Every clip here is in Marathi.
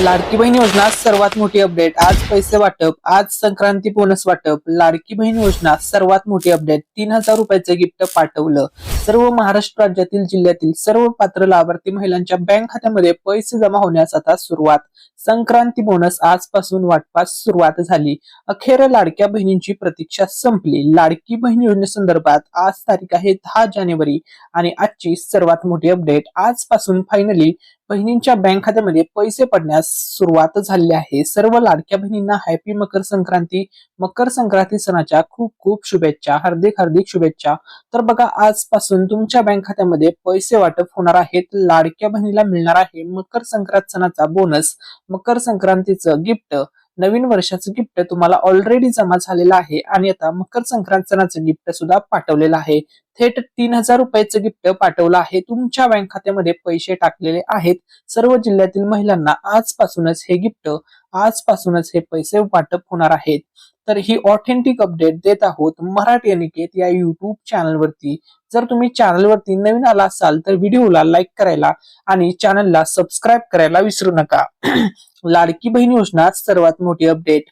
लाडकी बहीण योजना सर्वात मोठी अपडेट. आज पैसे वाटप, आज संक्रांती बोनस वाटप. लाडकी बहीण योजना सर्वात मोठी अपडेट. 3,000 रुपयाचं गिफ्ट पाठवलं. सर्व महाराष्ट्र राज्यातील जिल्ह्यातील सर्व पात्र लाभार्थी महिलांच्या बँक खात्यामध्ये पैसे जमा होण्यास आता सुरुवात. संक्रांती बोनस आजपासून वाटपास सुरुवात झाली. अखेर लाडक्या बहिणींची प्रतीक्षा संपली. लाडकी बहीण योजनेसंदर्भात आज तारीख आहे 10 जानेवारी आणि आजची सर्वात मोठी अपडेट. आजपासून फायनली बहिणींच्या बँक खात्यामध्ये पैसे पडण्यास सुरुवात झाली आहे. सर्व लाडक्या बहिणींना हॅपी मकर संक्रांती. मकर संक्रांती सणाच्या खूप खूप शुभेच्छा. हार्दिक हार्दिक शुभेच्छा. तर बघा, आजपासून तुमच्या बँक खात्यामध्ये पैसे वाटप होणार आहेत. लाडक्या बहिणीला मिळणार आहे मकर संक्रांत सणाचा बोनस, मकर संक्रांतीचं गिफ्ट, नवीन वर्षाचं गिफ्ट तुम्हाला ऑलरेडी जमा झालेलं आहे आणि आता मकर संक्रांत सणाचं गिफ्ट सुद्धा पाठवलेलं आहे. थेट 3,000 रुपयाचं गिफ्ट पाठवलं आहे. तुमच्या बँक खात्यामध्ये पैसे टाकलेले आहेत. सर्व जिल्ह्यातील महिलांना आजपासूनच हे गिफ्ट, आजपासूनच हे पैसे वाटप होणार आहेत. तर ही ऑथेंटिक अपडेट देत आहोत मराठी अनिकेत या युट्यूब चॅनलवरती. जर तुम्ही चॅनलवरती नवीन आला असाल तर व्हिडिओला लाईक करायला आणि चॅनलला सबस्क्राईब करायला विसरू नका. लाडकी बहीण योजना सर्वात मोठी अपडेट.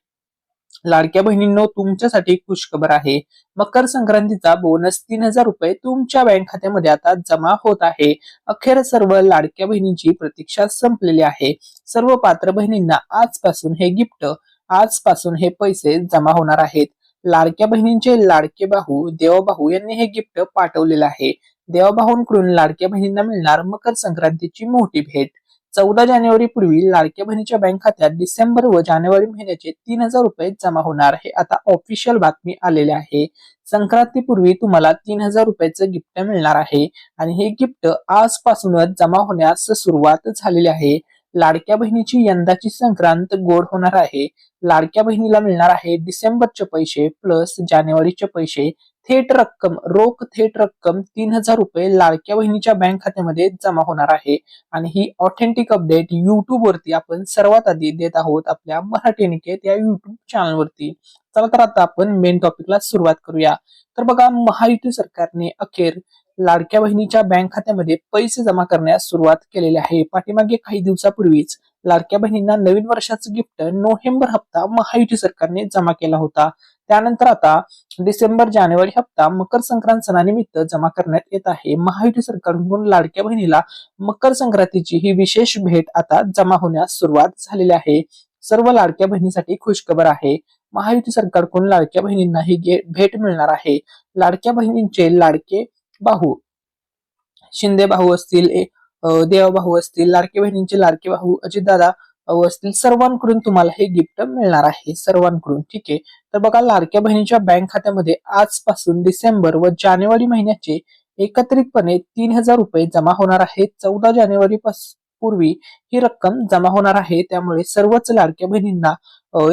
लाडक्या बहिणींनो, तुमच्यासाठी खुशखबर आहे. मकर संक्रांतीचा बोनस 3,000 रुपये तुमच्या बँक खात्यामध्ये आता जमा होत आहे. अखेर सर्व लाडक्या बहिणींची प्रतीक्षा संपलेली आहे. सर्व पात्र बहिणींना आजपासून हे गिफ्ट, आजपासून हे पैसे जमा होणार आहेत. लाडक्या बहिणींचे लाडके भाऊ देवभाऊ यांनी हे गिफ्ट पाठवलेलं आहे. देवभाऊंकडून लाडक्या बहिणींना मिळणार मकर संक्रांतीची मोठी भेट. 14 जानेवारी पूर्वी लाडक्या बहिणीच्या बँक खात्यात डिसेंबर व जानेवारी महिन्याचे 3,000 रुपये जमा होणार. हे आता ऑफिशियल बातमी आलेली आहे. संक्रांतीपूर्वी तुम्हाला 3,000 रुपयाचं गिफ्ट मिळणार आहे आणि हे गिफ्ट आजपासूनच जमा होण्यास सुरुवात झालेली आहे. लाडक्या बहिणीची यंदाची संक्रांत गोड होणार आहे. लाडक्या बहिणीला मिळणार आहे डिसेंबरचे पैसे प्लस जानेवारीचे पैसे. थेट रक्कम, रोख थेट रक्कम 3,000 रुपये लाडक्या बहिणीच्या बँक खात्यामध्ये जमा होणार आहे. आणि ही ऑथेंटिक अपडेट युट्यूब वरती आपण सर्वात आधी देत आहोत आपल्या मराठी निकेत या युट्यूब चॅनलवरती. चला तर आता आपण मेन टॉपिकला सुरुवात करूया. तर बघा, महायुती सरकारने अखेर लाडक्या बहिणीच्या बँक खात्यामध्ये पैसे जमा करण्यास सुरुवात केलेली आहे. पाठीमागे काही दिवसापूर्वीच लाडक्या बहिणींना नवीन वर्षाचं गिफ्ट नोव्हेंबर हप्ता महायुती सरकारने जमा केला होता. त्यानंतर आता डिसेंबर जानेवारी हप्ता मकर संक्रांत सणानिमित्त जमा करण्यात येत आहे. महायुती सरकारकडून लाडक्या बहिणीला मकर संक्रांतीची ही विशेष भेट आता जमा होण्यास सुरुवात झालेली आहे. सर्व लाडक्या बहिणीसाठी खुशखबर आहे. महायुती सरकारकडून लाडक्या बहिणींना ही भेट मिळणार आहे. लाडक्या बहिणींचे लाडके भाऊ शिंदे भाऊ असतील, देवभाऊ असतील, लाडके बहिणींचे लाडके भाऊ अजितदादा असतील, सर्वांकडून तुम्हाला हे गिफ्ट मिळणार आहे. सर्वांकडून, ठीक आहे. तर बघा, लाडक्या बहिणीच्या बँक खात्यामध्ये आजपासून डिसेंबर व जानेवारी महिन्याचे एकत्रितपणे 3,000 रुपये जमा होणार आहेत. 14 जानेवारी पूर्वी ही रक्कम जमा होणार आहे. त्यामुळे सर्वच लाडक्या बहिणींना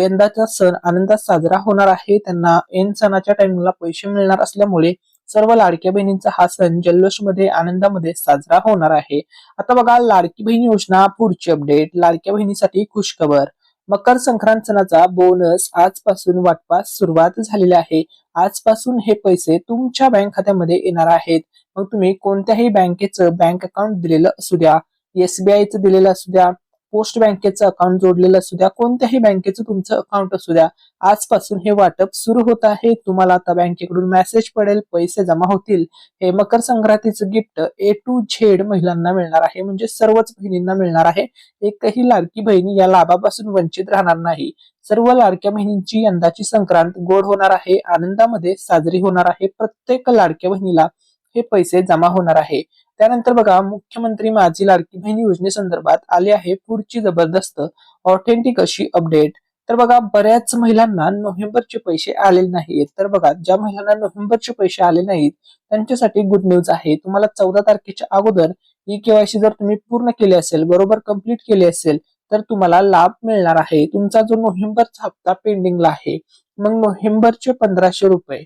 यंदाचा सण आनंदात साजरा होणार आहे. त्यांना ऐन सणाच्या टाइमला पैसे मिळणार असल्यामुळे सर्व लाडक्या बहिणींचा हा सण जल्लोषमध्ये, आनंदामध्ये साजरा होणार आहे. आता बघा, लाडकी बहीण योजना पुढची अपडेट. लाडक्या बहिणीसाठी खुशखबर. मकर संक्रांत सणाचा बोनस आजपासून वाटपास सुरुवात झालेली आहे. आजपासून हे पैसे तुमच्या बँक खात्यामध्ये येणार आहेत. मग तुम्ही कोणत्याही बँकेचं बँक अकाउंट दिलेलं असू द्या, SBIचं दिलेलं असू द्या, पोस्ट बँकेचं अकाउंट जोडलेलं असू द्या, कोणत्याही बँकेचं तुमचं अकाउंट असू द्या, आजपासून हे वाटप सुरू होत आहे. तुम्हाला आता बँकेकडून मेसेज पडेल, पैसे जमा होतील. हे मकर संक्रांतीचं गिफ्ट A to Z महिलांना मिळणार आहे. म्हणजे सर्वच बहिणींना मिळणार आहे. एकही लाडकी बहिणी या लाभापासून वंचित राहणार नाही. सर्व लाडक्या बहिणींची यंदाची संक्रांत गोड होणार आहे, आनंदामध्ये साजरी होणार आहे. प्रत्येक लाडक्या बहिणीला हे पैसे जमा होणार आहे. त्यानंतर बघा, मुख्यमंत्री माझी लाडकी बहीण योजनेसंदर्भात आली आहे पुढची जबरदस्त ऑथेंटिक अशी अपडेट. तर बघा, बऱ्याच महिलांना नोव्हेंबरचे पैसे आलेले नाहीत. तर बघा, ज्या महिलांना नोव्हेंबरचे पैसे आले नाहीत त्यांच्यासाठी गुड न्यूज आहे. तुम्हाला 14 तारखेच्या अगोदर KYC जर तुम्ही पूर्ण केले असेल, बरोबर कंप्लीट केले असेल, तर तुम्हाला लाभ मिळणार आहे. तुमचा जो नोव्हेंबरचा हप्ता पेंडिंगला आहे, मग नोव्हेंबरचे 1,500 रुपये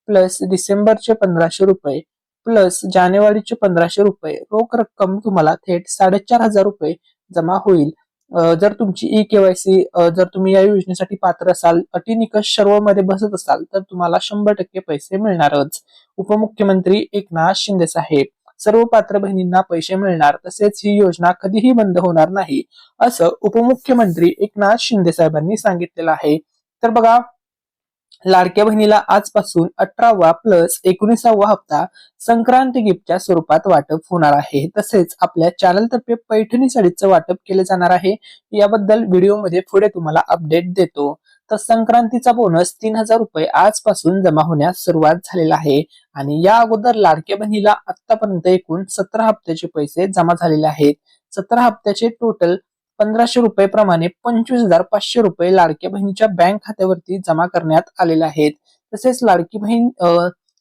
प्लस डिसेंबरचे 1,500 रुपये प्लस जानेवारीचे 1,500 रुपये रोख रक्कम तुम्हाला थेट 4,500 रुपये जमा होईल. जर तुमची KYC, जर तुम्ही या योजनेसाठी पात्र असाल, अटी निकष सर्व मध्ये बसत असाल, तर तुम्हाला 100% पैसे मिळणारच. उपमुख्यमंत्री एकनाथ शिंदे साहेब. सर्व पात्र बहिणींना पैसे मिळणार, तसेच ही योजना कधीही बंद होणार नाही, असं उपमुख्यमंत्री एकनाथ शिंदे साहेबांनी सांगितलेलं आहे. तर बघा, लाडक्या बहिणीला आजपासून 18वा प्लस 19वा हप्ता संक्रांती गिफ्टच्या स्वरूपात वाटप होणार आहे. तसेच आपल्या चॅनलतर्फे पैठणी साडीचं वाटप केले जाणार आहे. याबद्दल व्हिडिओमध्ये पुढे तुम्हाला अपडेट देतो. तर संक्रांतीचा बोनस 3000 रुपये आजपासून जमा होण्यास सुरुवात झालेला आहे. आणि या अगोदर लाडक्या बहिणीला आतापर्यंत एकूण 17 हप्त्याचे पैसे जमा झालेले आहेत. 17 हप्त्याचे टोटल 1500 रुपये प्रमाणे 25,500 रुपये लाडक्या बहिणीच्या बँक खात्यावरती जमा करण्यात आलेले आहेत. तसेच लाडकी बहीण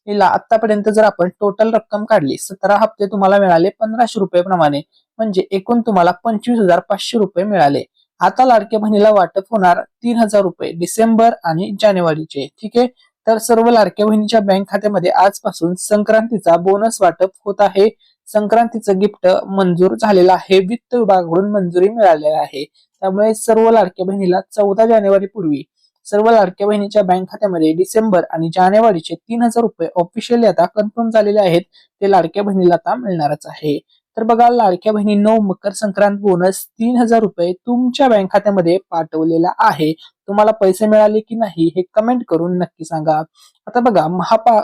हिला आतापर्यंत जर आपण टोटल रक्कम काढली, 17 हप्ते तुम्हाला मिळाले 1500 रुपये प्रमाणे, म्हणजे एकूण तुम्हाला 25,500 रुपये मिळाले. आता लाडक्या बहिणीला वाटप होणार 3000 रुपये डिसेंबर आणि जानेवारीचे. ठीक आहे. तर सर्व लाडक्या बहिणीच्या बँक खात्यामध्ये आजपासून संक्रांतीचा बोनस वाटप होत आहे. संक्रांतीचं गिफ्ट मंजूर झालेलं आहे, वित्त विभागाकडून मंजुरी मिळालेली आहे. त्यामुळे सर्व लाडक्या बहिणीला 14 जानेवारी पूर्वी सर्व लाडक्या बहिणीच्या बँक खात्यामध्ये डिसेंबर आणि जानेवारीचे 3000 रुपये ऑफिशियली आता कन्फर्म झालेले आहेत. ते लाडक्या बहिणीला आता मिळणारच आहे. तर बघा, लाडक्या बहिणींनो, मकर संक्रांत बोनस 3000 रुपये तुमच्या बँक खात्यामध्ये पाठवलेला आहे. तुम्हाला पैसे मिळाले की नाही हे कमेंट करून नक्की सांगा. आता बघा,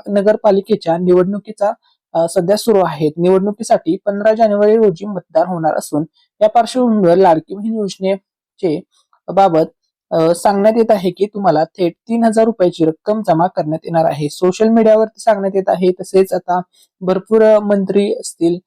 नगरपालिकेच्या निवडणुकीचा सध्या सुरू आहेत. निवडणुकीसाठी 15 जानेवारी रोजी मतदान होणार असून या पार्श्वभूमीवर लाडकी बहीण योजनेचे बाबत सांगण्यात येत आहे की तुम्हाला थेट 3000 रुपयाची रक्कम जमा करण्यात येणार आहे. सोशल मीडियावरती सांगण्यात येत आहे. तसेच आता भरपूर मंत्री असतील,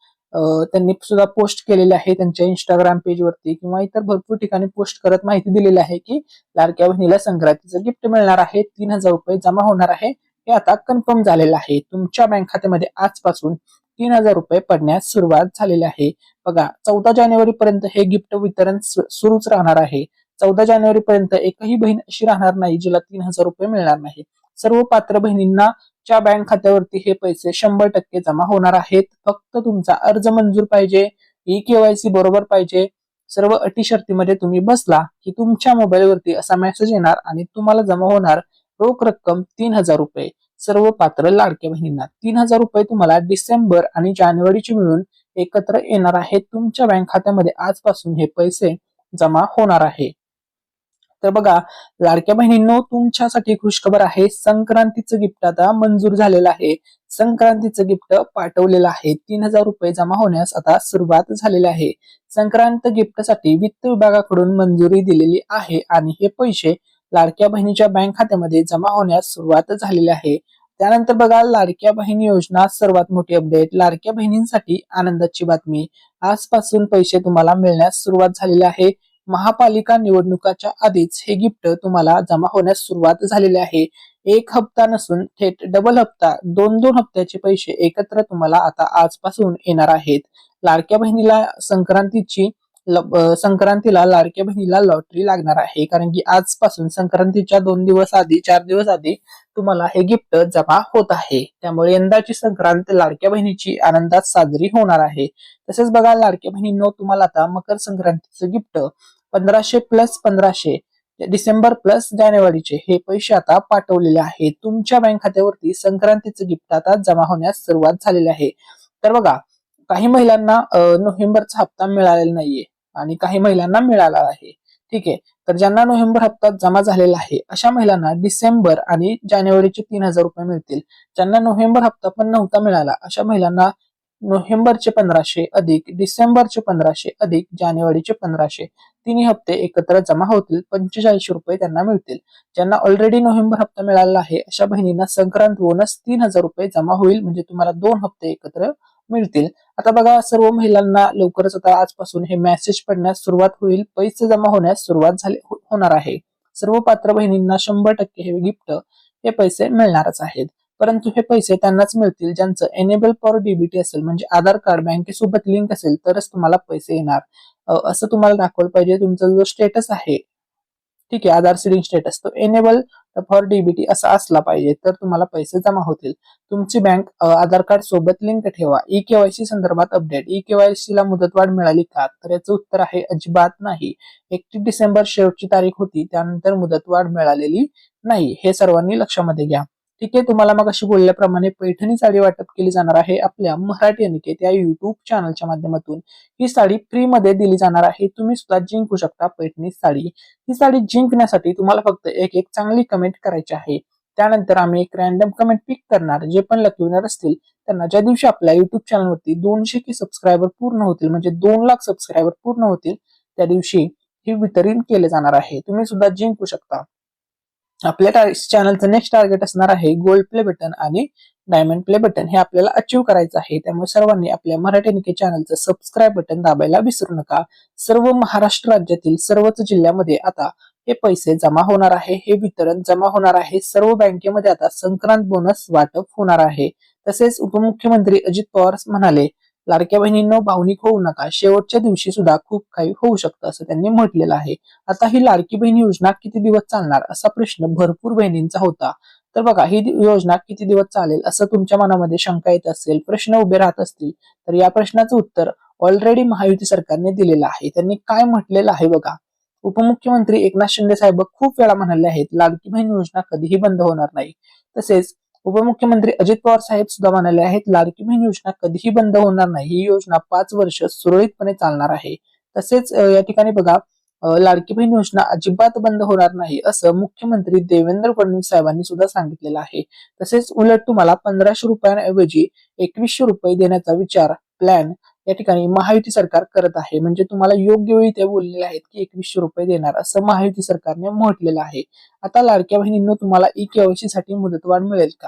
त्यांनी सुद्धा पोस्ट केलेले आहे त्यांच्या इंस्टाग्राम पेजवरती किंवा इतर भरपूर ठिकाणी पोस्ट करत माहिती दिलेली आहे की लाडक्या बहिणीला संक्रांतीचं गिफ्ट मिळणार आहे, 3000 रुपये जमा होणार आहे. हे आता कन्फर्म झालेलं आहे. तुमच्या बँक खात्यामध्ये आजपासून 3000 रुपये पडण्यास सुरुवात झालेली आहे. बघा, 14 जानेवारी पर्यंत हे गिफ्ट वितरण सुरूच राहणार आहे. 14 जानेवारी पर्यंत एकही बहीण अशी राहणार नाही जिला 3000 रुपये मिळणार नाही. सर्व पात्र बहिणींना च्या बँक खात्यावरती हे पैसे 100% जमा होणार आहेत. फक्त तुमचा अर्ज मंजूर पाहिजे, ई-केवायसी बरोबर पाहिजे. सर्व अटी शर्तीमध्ये तुम्ही बसला की तुमच्या मोबाईलवरती असा मेसेज येणार आणि तुम्हाला जमा होणार रोख रक्कम 3000 रुपये. सर्व पात्र लाडक्या बहिणींना 3000 रुपये तुम्हाला डिसेंबर आणि जानेवारीचे मिळून एकत्र येणार आहेत. तुमच्या बँक खात्यामध्ये आजपासून हे पैसे जमा होणार आहे. तर बघा, लाडक्या बहिणींनो, तुमच्यासाठी खुशखबर आहे. संक्रांतीचं गिफ्ट आता मंजूर झालेलं आहे. संक्रांतीचं गिफ्ट पाठवलेलं आहे. 3000 रुपये जमा होण्यास आता सुरुवात झालेली आहे. संक्रांत गिफ्टसाठी वित्त विभागाकडून मंजुरी दिलेली आहे आणि हे पैसे लाडक्या बहिणीच्या बँक खात्यामध्ये जमा होण्यास सुरुवात झालेली आहे. त्यानंतर बघा, लाडक्या बहीण योजना सर्वात मोठी अपडेट. लाडक्या बहिणींसाठी आनंदाची बातमी. आजपासून पैसे तुम्हाला मिळण्यास सुरुवात झालेली आहे. महापालिका निवडणुकाच्या आधीच हे गिफ्ट तुम्हाला जमा होण्यास सुरुवात झालेली आहे. एक हप्ता नसून थेट डबल हप्ता, 2-2 हप्त्याचे पैसे एकत्र तुम्हाला आता आजपासून येणार आहेत. लाडक्या बहिणीला संक्रांतीला लाडक्या बहिणीला लॉटरी लागणार आहे, कारण की आजपासून संक्रांतीच्या 2 दिवस आधी, 4 दिवस आधी तुम्हाला हे गिफ्ट जमा होत आहे. त्यामुळे यंदाची संक्रांत लाडक्या बहिणीची आनंदात साजरी होणार आहे. तसेच बघा, लाडक्या बहिणींनो, तुम्हाला आता मकर संक्रांतीचं गिफ्ट 1500 प्लस 1500 डिसेंबर प्लस जानेवारीचे हे पैसे आता पाठवलेले आहेत. तुमच्या बँक खात्यावरती संक्रांतीचं गिफ्ट आता जमा होण्यास सुरुवात झालेली आहे. तर बघा, काही महिलांना नोव्हेंबरचा हप्ता मिळालेला नाहीये आणि काही महिलांना मिळाला आहे. ठीक आहे. तर ज्यांना नोव्हेंबर हप्ता जमा झालेला आहे अशा महिलांना डिसेंबर आणि जानेवारीचे 3000 रुपये मिळतील. ज्यांना नोव्हेंबर हप्ता पण नव्हता मिळाला अशा महिलांना नोव्हेंबरचे 1500 अधिक डिसेंबरचे 1500 अधिक जानेवारीचे 1500 तिन्ही हप्ते एकत्र जमा होतील. 4500 रुपये त्यांना मिळतील. ज्यांना ऑलरेडी नोव्हेंबर हप्ता मिळाला आहे अशा बहिणींना संक्रांत बोनस 3000 रुपये जमा होईल, म्हणजे तुम्हाला 2 हप्ते एकत्र मिळतील. आता बघा, सर्व महिलांना लवकरच आता आजपासून हे मेसेज पडण्यास सुरुवात होईल. पैसे जमा होण्यास सुरुवात होणार आहे. सर्व पात्र बहिणींना 100% हे गिफ्ट, हे पैसे मिळणारच आहेत. परंतु हे पैसे त्यांनाच मिळतील ज्यांचं एनेबल फॉर डीबीटी असेल, म्हणजे आधार कार्ड बँकेसोबत लिंक असेल तरच तुम्हाला पैसे येणार. असं तुम्हाला दाखवलं पाहिजे. तुमचा जो स्टेटस आहे, ठीक आहे, आधार सीडिंग स्टेटस, तो एनेबल फॉर डीबीटी असा असला पाहिजे, तर तुम्हाला पैसे जमा होतील. तुमची बँक आधार कार्ड सोबत लिंक ठेवा. ई-केवायसी संदर्भात अपडेट. ई-केवायसी ला मुदतवाढ मिळाली का? तर याचं उत्तर आहे अजिबात नाही. 31 डिसेंबर शेवटची तारीख होती, त्यानंतर मुदतवाढ मिळालेली नाही. हे सर्वांनी लक्षामध्ये घ्या. ठीक आहे, तुम्हाला मग अशी बोलल्याप्रमाणे पैठणी साडी वाटप केली जाणार आहे आपल्या मराठी अनिकेत या युट्यूब चॅनलच्या माध्यमातून. ही साडी फ्री मध्ये दिली जाणार आहे. तुम्ही सुद्धा जिंकू शकता पैठणी साडी. ही साडी जिंकण्यासाठी तुम्हाला फक्त एक चांगली कमेंट करायची आहे. त्यानंतर आम्ही एक रॅन्डम कमेंट पिक करणार. जे पण लकी विनर असतील त्यांना ज्या दिवशी आपल्या युट्यूब चॅनलवरती 200 के सबस्क्रायबर पूर्ण होतील, म्हणजे 2 लाख सबस्क्रायबर पूर्ण होतील, त्या दिवशी हे वितरण केले जाणार आहे. तुम्ही सुद्धा जिंकू शकता. आपल्या चॅनलचं नेक्स्ट टार्गेट असणार आहे गोल्ड प्ले बटन आणि डायमंड प्ले बटन. हे आपल्याला अचीव्ह करायचं आहे. त्यामुळे सर्वांनी आपल्या मराठी निके चॅनलचं सबस्क्राईब बटन दाबायला विसरू नका. सर्व महाराष्ट्र राज्यातील सर्वच जिल्ह्यामध्ये आता हे पैसे जमा होणार आहे. हे वितरण जमा होणार आहे. सर्व बँकेमध्ये आता संक्रांत बोनस वाटप होणार आहे. तसेच उपमुख्यमंत्री अजित पवार म्हणाले, लाडक्या बहिणींनो भावनिक होऊ नका, शेवटच्या दिवशी सुद्धा खूप काही होऊ शकतं असं त्यांनी म्हटलेलं आहे. आता ही लाडकी बहीण योजना किती दिवस चालणार असा प्रश्न भरपूर बहिणींचा होता. तर बघा, ही योजना किती दिवस चालेल असं तुमच्या मनामध्ये शंका येत असेल, प्रश्न उभे राहत असतील, तर या प्रश्नाचं उत्तर ऑलरेडी महायुती सरकारने दिलेलं आहे. त्यांनी काय म्हटलेलं आहे बघा. उपमुख्यमंत्री एकनाथ शिंदे साहेब खूप वेळा म्हणाले आहेत लाडकी बहीण योजना कधीही बंद होणार नाही. तसेच उपमुख्यमंत्री अजित पवार साहेब सुद्धा म्हणाले आहेत लाडकी बहीण योजना कधीही बंद होणार नाही. ही योजना 5 वर्ष सुरळीतपणे चालणार आहे. तसेच या ठिकाणी बघा, लाडकी बहीण योजना अजिबात बंद होणार नाही असं मुख्यमंत्री देवेंद्र फडणवीस साहेबांनी सुद्धा सांगितलेलं आहे. तसेच उलट तुम्हाला 1500 रुपयांऐवजी 2100 रुपये देण्याचा विचार प्लॅन या ठिकाणी महायुती सरकार करत आहे. म्हणजे तुम्हाला योग्य वेळी ते बोललेले आहेत की 2100 रुपये देणार असं महायुती सरकारने म्हटलेलं आहे. आता लाडक्या बहिणींनो तुम्हाला ई-केवायसी साठी मुदतवाढ मिळेल का?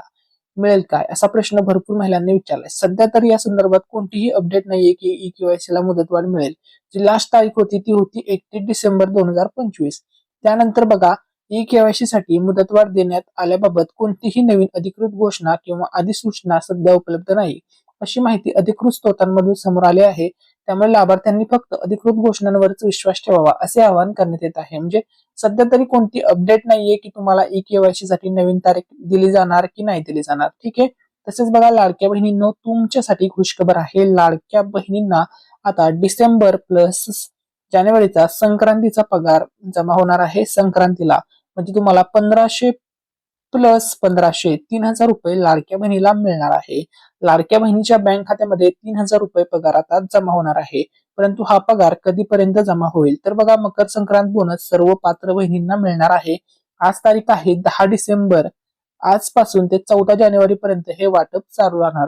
मिळेल काय असा प्रश्न भरपूर महिलांनी विचारलाय. सध्या तरी या संदर्भात कोणतीही अपडेट नाहीये की ई-केवायसी ला मुदतवाढ मिळेल. जी लास्ट तारीख होती ती होती 31 डिसेंबर 2025. त्यानंतर बघा, ई-केवायसी साठी मुदतवाढ देण्यात आल्याबाबत कोणतीही नवीन अधिकृत घोषणा किंवा अधिसूचना सध्या उपलब्ध नाही अशी माहिती अधिकृत स्रोतांमधून समोर आली आहे. त्यामुळे लाभार्थ्यांनी फक्त अधिकृत घोषणांवरच विश्वास ठेवावा असे आवाहन करण्यात येत आहे. म्हणजे सध्या तरी कोणती अपडेट नाहीये की तुम्हाला ई-केवायसी साठी नवीन तारीख दिली जाणार की नाही दिली जाणार. ठीक आहे. तसेच बघा, लाडक्या बहिणींनो तुमच्यासाठी खुशखबर आहे. लाडक्या बहिणींना आता डिसेंबर प्लस जानेवारीचा संक्रांतीचा पगार जमा होणार आहे. संक्रांतीला म्हणजे तुम्हाला 1500 प्लस 1500 3000 रुपये लाडक्या बहिणीला मिळणार आहे. लाडक्या बहिणीच्या बँक खात्यामध्ये 3000 रुपये पगार आता जमा होणार आहे. परंतु हा पगार कधीपर्यंत जमा होईल तर बघा, मकर संक्रांत बोनस सर्व पात्र बहिणींना मिळणार आहे. आज तारीख आहे 10 डिसेंबर. आजपासून ते 14 जानेवारी पर्यंत हे वाटप चालू राहणार आहे.